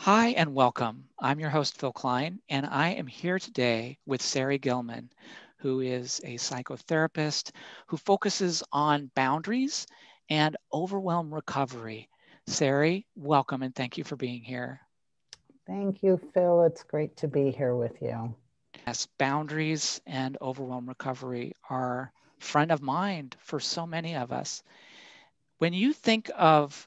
Hi and welcome. I'm your host, Phil Klein, and I am here today with Sarri Gilman, who is a psychotherapist who focuses on boundaries and overwhelm recovery. Sarri, welcome and thank you for being here. Thank you, Phil. It's great to be here with you. Yes, boundaries and overwhelm recovery are front of mind for so many of us. When you think of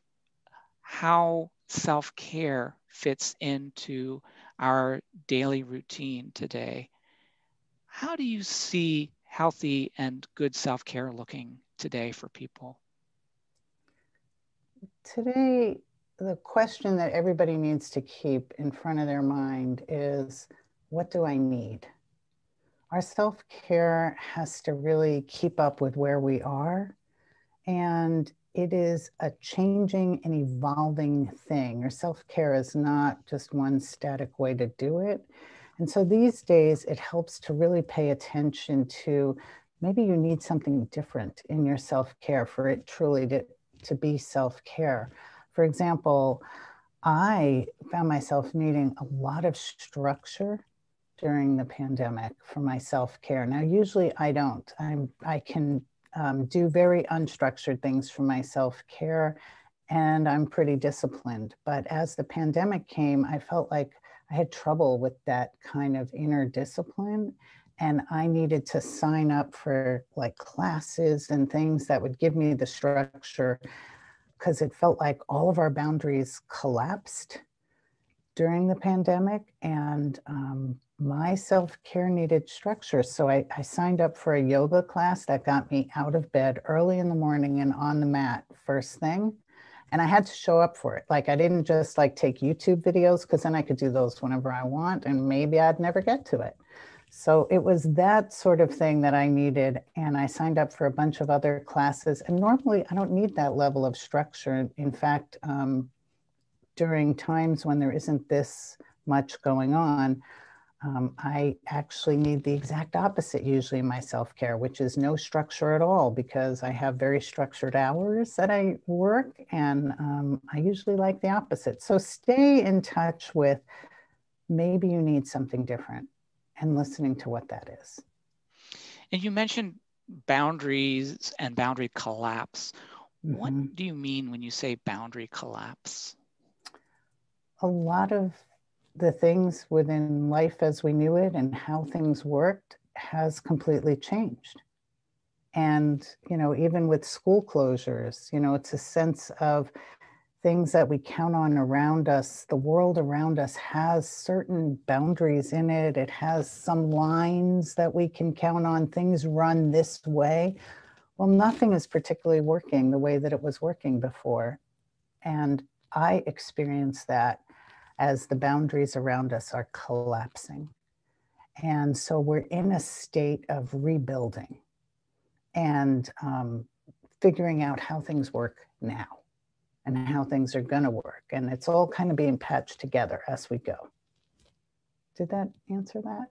how self-care fits into our daily routine today, how do you see healthy and good self-care looking today for people? Today, the question that everybody needs to keep in front of their mind is, what do I need? Our self-care has to really keep up with where we are, and it is a changing and evolving thing. Your self-care is not just one static way to do it. And so these days, it helps to really pay attention to maybe you need something different in your self-care for it truly to be self-care. For example, I found myself needing a lot of structure during the pandemic for my self-care. Now, usually I don't. I can do very unstructured things for my self-care, and I'm pretty disciplined. But as the pandemic came, I felt like I had trouble with that kind of inner discipline. And I needed to sign up for like classes and things that would give me the structure because it felt like all of our boundaries collapsed during the pandemic. And my self-care needed structure. So I signed up for a yoga class that got me out of bed early in the morning and on the mat first thing. And I had to show up for it. Like I didn't just like take YouTube videos because then I could do those whenever I want and maybe I'd never get to it. So it was that sort of thing that I needed. And I signed up for a bunch of other classes. And normally I don't need that level of structure. In fact, during times when there isn't this much going on, I actually need the exact opposite usually in my self-care, which is no structure at all because I have very structured hours that I work, and I usually like the opposite. So stay in touch with maybe you need something different and listening to what that is. And you mentioned boundaries and boundary collapse. What Mm-hmm. do you mean when you say boundary collapse? A lot of the things within life as we knew it and how things worked has completely changed. And, even with school closures, it's a sense of things that we count on around us. The world around us has certain boundaries in it. It has some lines that we can count on. Things run this way. Well, nothing is particularly working the way that it was working before. And I experience that as the boundaries around us are collapsing. And so we're in a state of rebuilding and figuring out how things work now and how things are going to work. And it's all kind of being patched together as we go. Did that answer that?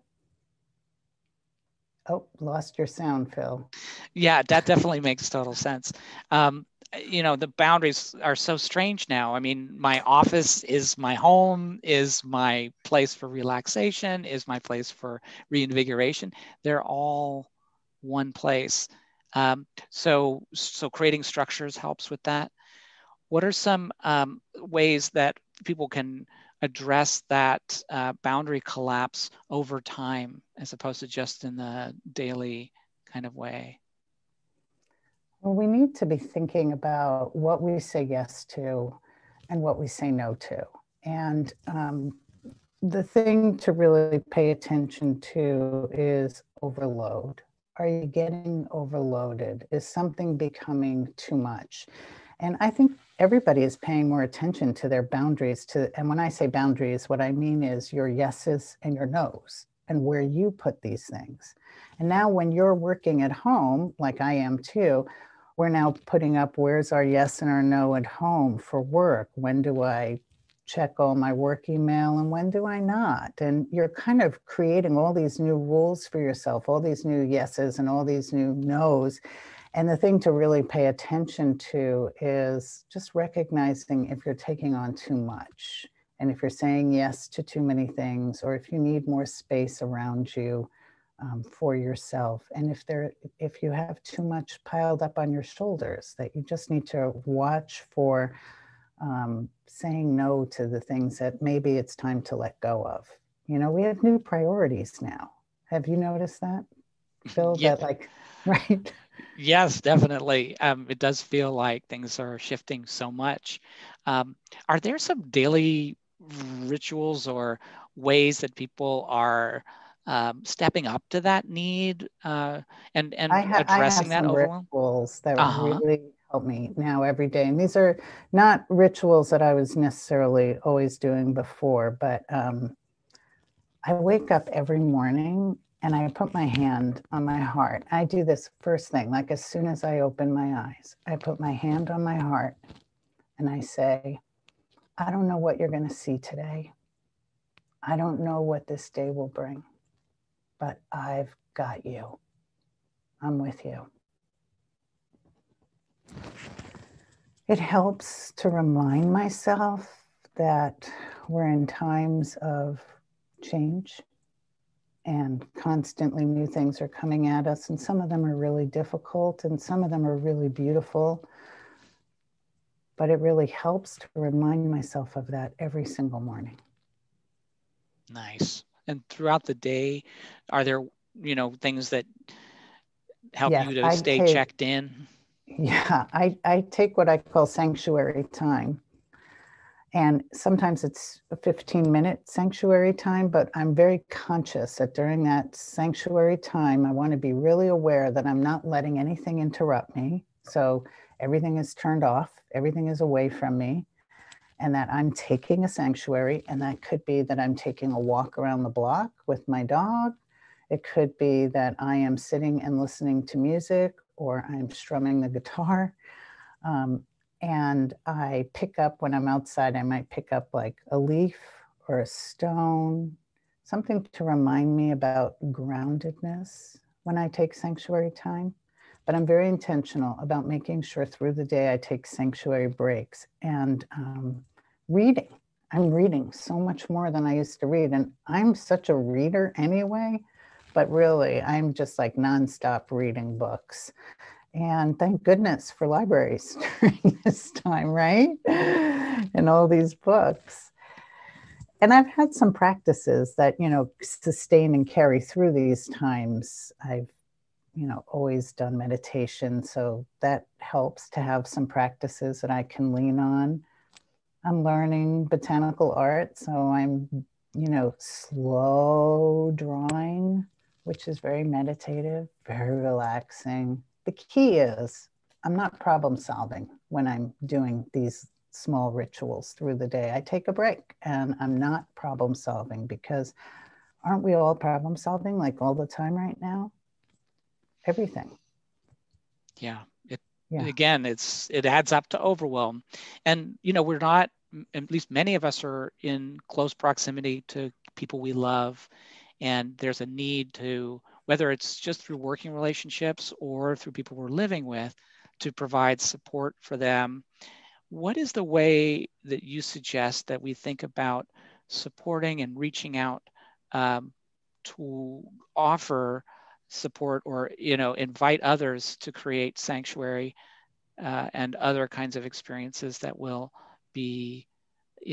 Oh, lost your sound, Phil. Yeah, that definitely makes total sense. The boundaries are so strange now. I mean, my office is my home, is my place for relaxation, is my place for reinvigoration. They're all one place. So creating structures helps with that. What are some ways that people can address that boundary collapse over time as opposed to just in the daily kind of way? Well, we need to be thinking about what we say yes to and what we say no to. And the thing to really pay attention to is overload. Are you getting overloaded? Is something becoming too much? And I think everybody is paying more attention to their boundaries. And when I say boundaries, what I mean is your yeses and your nos and where you put these things. And now when you're working at home, like I am too, we're now putting up where's our yes and our no at home for work. When do I check all my work email and when do I not? And you're kind of creating all these new rules for yourself, all these new yeses and all these new nos. And the thing to really pay attention to is just recognizing if you're taking on too much And if you're saying yes to too many things, or if you need more space around you for yourself, and if you have too much piled up on your shoulders, that you just need to watch for saying no to the things that maybe it's time to let go of. You know, we have new priorities now. Have you noticed that, Phil? Yeah. That like, right? Yes, definitely. It does feel like things are shifting so much. Are there some daily rituals or ways that people are stepping up to that need and I have addressing that some overwhelm? rituals that Uh-huh. really help me now every day. And these are not rituals that I was necessarily always doing before, but I wake up every morning and I put my hand on my heart. I do this first thing, like as soon as I open my eyes, I put my hand on my heart and I say, I don't know what you're going to see today. I don't know what this day will bring, but I've got you. I'm with you. It helps to remind myself that we're in times of change and constantly new things are coming at us. And some of them are really difficult and some of them are really beautiful. But it really helps to remind myself of that every single morning. Nice. And throughout the day, are there, things that help Yes, you to stay checked in? I take what I call sanctuary time. And sometimes it's a 15-minute sanctuary time, but I'm very conscious that during that sanctuary time, I want to be really aware that I'm not letting anything interrupt me. So everything is turned off, everything is away from me, and that I'm taking a sanctuary. And that could be that I'm taking a walk around the block with my dog. It could be that I am sitting and listening to music, or I'm strumming the guitar. And I pick up, when I'm outside, I might pick up like a leaf or a stone, something to remind me about groundedness when I take sanctuary time. But I'm very intentional about making sure through the day I take sanctuary breaks. And reading. I'm reading so much more than I used to read. And I'm such a reader anyway, but really, I'm just like nonstop reading books. And thank goodness for libraries during this time, right? And all these books. And I've had some practices that, sustain and carry through these times. I've, always done meditation. So that helps to have some practices that I can lean on. I'm learning botanical art. So I'm, slow drawing, which is very meditative, very relaxing. The key is I'm not problem solving when I'm doing these small rituals through the day. I take a break and I'm not problem solving, because aren't we all problem solving like all the time right now? Everything. Yeah. Yeah. Again, it adds up to overwhelm. And, we're not, at least many of us are in close proximity to people we love. And there's a need to, whether it's just through working relationships or through people we're living with, to provide support for them. What is the way that you suggest that we think about supporting and reaching out to offer support, or invite others to create sanctuary and other kinds of experiences that will be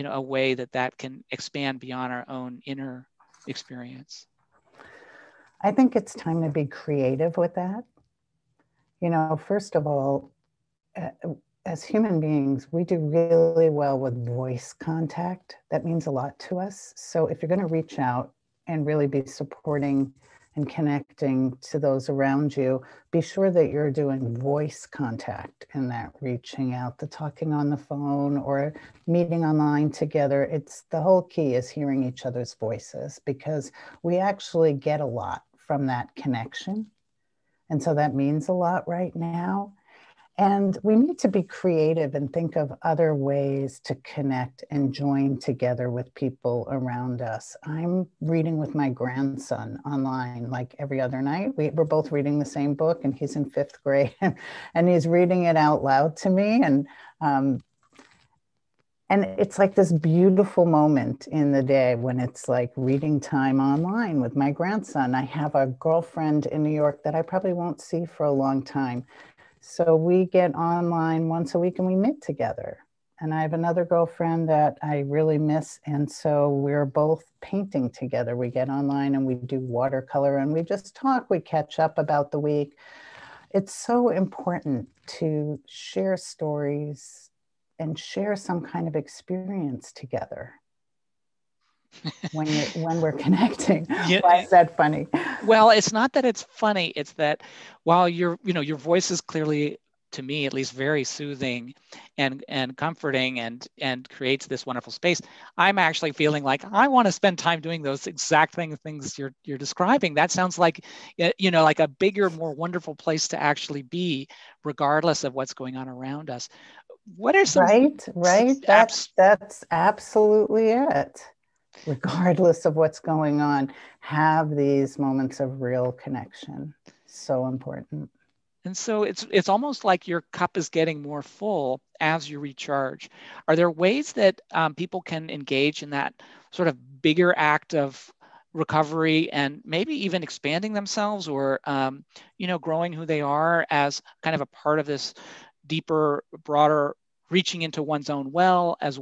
a way that can expand beyond our own inner experience? I think it's time to be creative with that. First of all, as human beings, we do really well with voice contact. That means a lot to us. So if you're going to reach out and really be supporting and connecting to those around you, be sure that you're doing voice contact in that reaching out, the talking on the phone or meeting online together. It's the whole key is hearing each other's voices, because we actually get a lot from that connection. And so that means a lot right now. And we need to be creative and think of other ways to connect and join together with people around us. I'm reading with my grandson online like every other night. We're both reading the same book, and he's in 5th grade, and he's reading it out loud to me. And And it's like this beautiful moment in the day when it's like reading time online with my grandson. I have a girlfriend in New York that I probably won't see for a long time. So we get online once a week and we knit together. And I have another girlfriend that I really miss. And so we're both painting together. We get online and we do watercolor and we just talk. We catch up about the week. It's so important to share stories and share some kind of experience together when we're connecting. Yeah. Why is that funny? Well, it's not that it's funny. It's that while your voice is clearly, to me at least, very soothing and comforting and creates this wonderful space, I'm actually feeling like I want to spend time doing those exact things you're describing. That sounds like, like a bigger, more wonderful place to actually be, regardless of what's going on around us. What are some right? That's absolutely it. Regardless of what's going on, have these moments of real connection. So important. And so it's almost like your cup is getting more full as you recharge. Are there ways that people can engage in that sort of bigger act of recovery and maybe even expanding themselves, or growing who they are as kind of a part of this deeper, broader reaching into one's own well as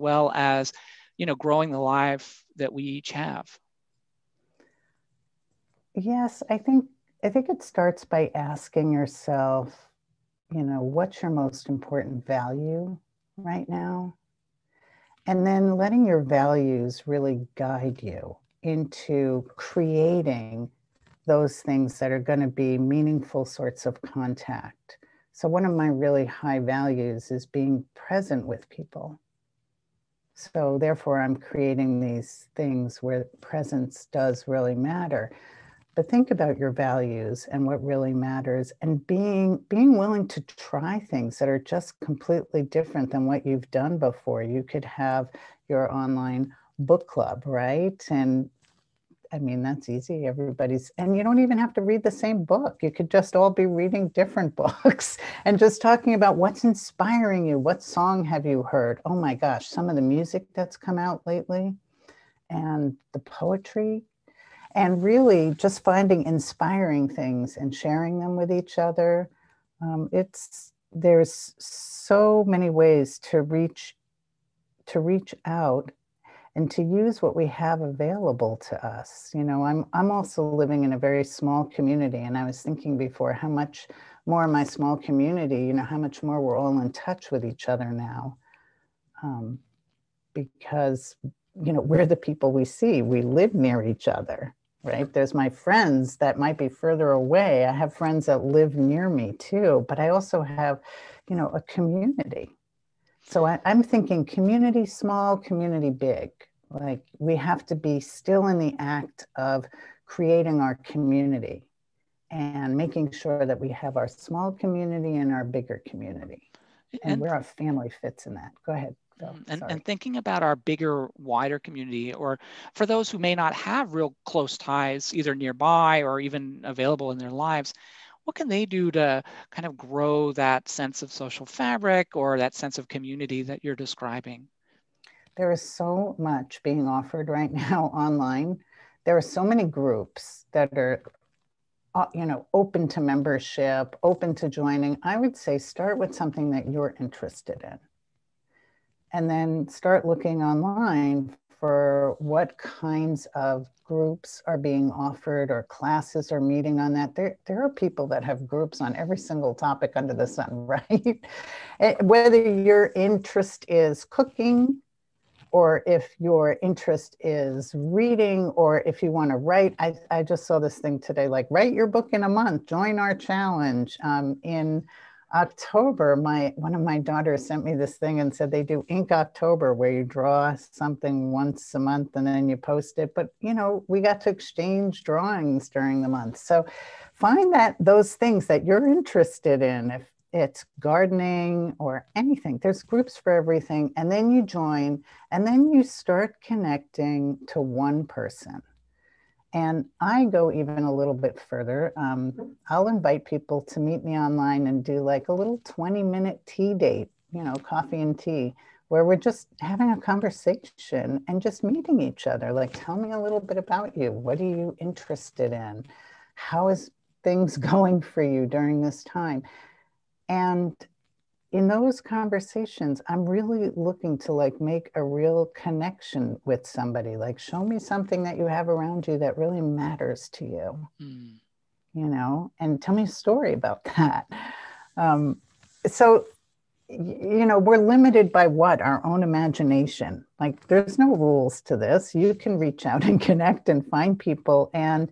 growing the life that we each have? Yes, I think it starts by asking yourself, what's your most important value right now? And then letting your values really guide you into creating those things that are going to be meaningful sorts of contact. So one of my really high values is being present with people. So therefore, I'm creating these things where presence does really matter. But think about your values and what really matters, and being willing to try things that are just completely different than what you've done before. You could have your online book club, right? And I mean, that's easy. And you don't even have to read the same book. You could just all be reading different books and just talking about what's inspiring you. What song have you heard? Oh my gosh, some of the music that's come out lately and the poetry, and really just finding inspiring things and sharing them with each other. There's so many ways to reach out and to use what we have available to us. I'm also living in a very small community, and I was thinking before how much more in my small community, how much more we're all in touch with each other now, because we're the people we see. We live near each other, right? There's my friends that might be further away. I have friends that live near me too, but I also have, a community. So I'm thinking community small, community big. Like we have to be still in the act of creating our community and making sure that we have our small community and our bigger community, and where our family fits in that. Go ahead. And thinking about our bigger, wider community, or for those who may not have real close ties, either nearby or even available in their lives, what can they do to kind of grow that sense of social fabric or that sense of community that you're describing? There is so much being offered right now online. There are so many groups that are, open to membership, open to joining. I would say start with something that you're interested in, and then start looking online for what kinds of groups are being offered or classes are meeting on that. There are people that have groups on every single topic under the sun, right? Whether your interest is cooking, or if your interest is reading, or if you want to write. I just saw this thing today, like write your book in a month, join our challenge. In October, one of my daughters sent me this thing and said they do Ink October, where you draw something once a month and then you post it. But we got to exchange drawings during the month. So find those things that you're interested in. If it's gardening or anything, there's groups for everything. And then you join, and then you start connecting to one person. And I go even a little bit further. I'll invite people to meet me online and do like a little 20-minute tea date, coffee and tea, where we're just having a conversation and just meeting each other. Like, tell me a little bit about you. What are you interested in? How is things going for you during this time? And in those conversations, I'm really looking to like make a real connection with somebody. Like, show me something that you have around you that really matters to you, you know, and tell me a story about that. So, you know, we're limited by what? Our own imagination. Like, there's no rules to this. You can reach out and connect and find people and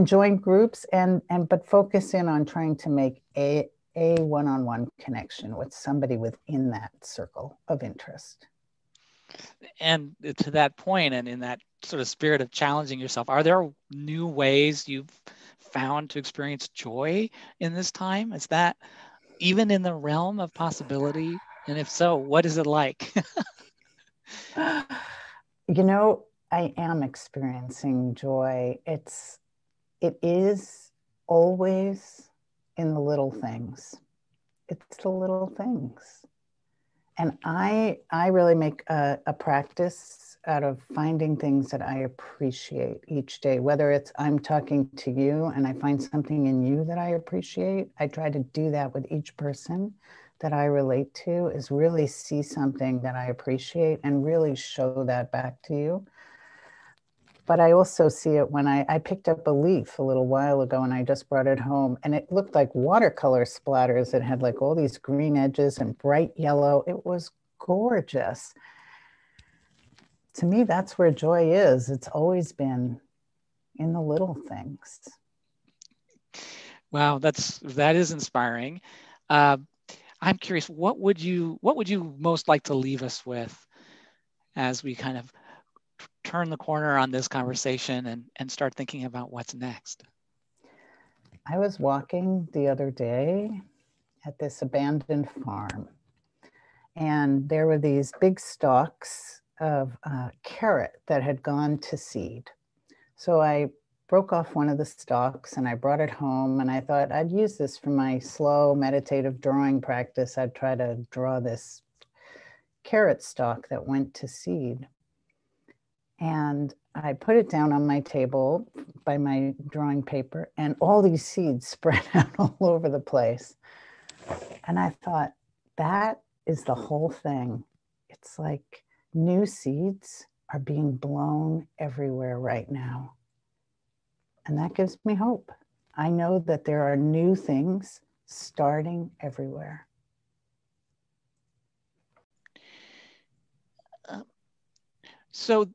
join groups but focus in on trying to make a one-on-one connection with somebody within that circle of interest. And to that point, and in that sort of spirit of challenging yourself, are there new ways you've found to experience joy in this time? Is that even in the realm of possibility? And if so, what is it like? You know, I am experiencing joy. It is always in the little things. It's the little things. And I really make a practice out of finding things that I appreciate each day, whether it's I'm talking to you and I find something in you that I appreciate. I try to do that with each person that I relate to, is really see something that I appreciate and really show that back to you. But I also see it when I picked up a leaf a little while ago and I just brought it home and it looked like watercolor splatters. It had like all these green edges and bright yellow. It was gorgeous. To me, that's where joy is. It's always been in the little things. Wow, that is inspiring. I'm curious, what would you most like to leave us with as we kind of turn the corner on this conversation and start thinking about what's next? I was walking the other day at this abandoned farm, and there were these big stalks of carrot that had gone to seed. So I broke off one of the stalks and I brought it home, and I thought I'd use this for my slow meditative drawing practice. I'd try to draw this carrot stalk that went to seed. And I put it down on my table by my drawing paper, and all these seeds spread out all over the place. And I thought, that is the whole thing. It's like new seeds are being blown everywhere right now. And that gives me hope. I know that there are new things starting everywhere. So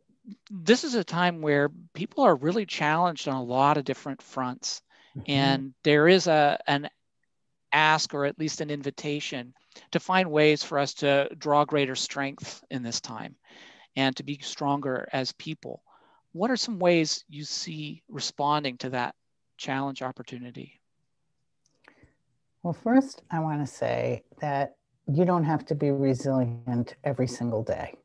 this is a time where people are really challenged on a lot of different fronts. Mm-hmm. And there is an ask, or at least an invitation, to find ways for us to draw greater strength in this time and to be stronger as people. What are some ways you see responding to that challenge opportunity? Well, first, I want to say that you don't have to be resilient every single day.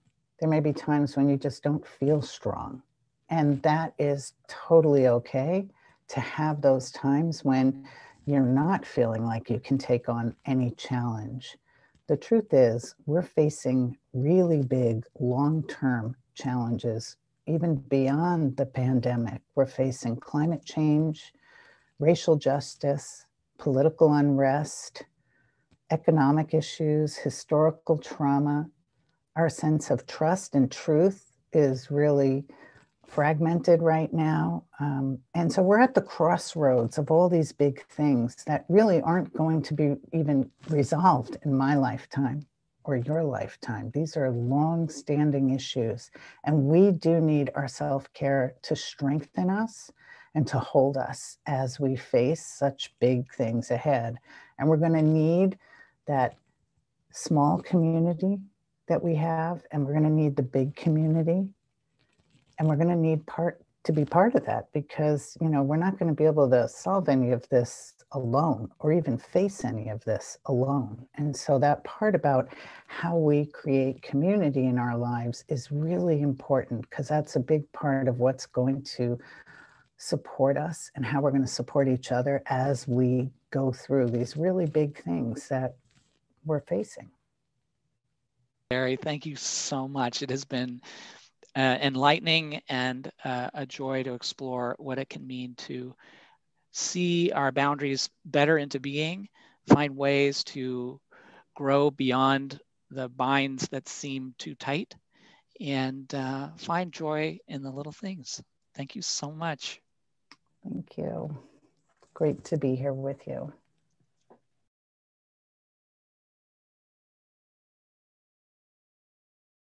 There may be times when you just don't feel strong. And that is totally okay, to have those times when you're not feeling like you can take on any challenge. The truth is, we're facing really big long-term challenges, even beyond the pandemic. We're facing climate change, racial justice, political unrest, economic issues, historical trauma. Our sense of trust and truth is really fragmented right now. And so we're at the crossroads of all these big things that really aren't going to be even resolved in my lifetime or your lifetime. These are long-standing issues, and we do need our self-care to strengthen us and to hold us as we face such big things ahead. And we're going to need that small community that we have, and we're going to need the big community, and we're going to need to be part of that, because, you know, we're not going to be able to solve any of this alone or even face any of this alone. And so that part about how we create community in our lives is really important, because that's a big part of what's going to support us and how we're going to support each other as we go through these really big things that we're facing. Sarri, thank you so much. It has been enlightening and a joy to explore what it can mean to see our boundaries better into being, find ways to grow beyond the binds that seem too tight, and find joy in the little things. Thank you so much. Thank you. Great to be here with you.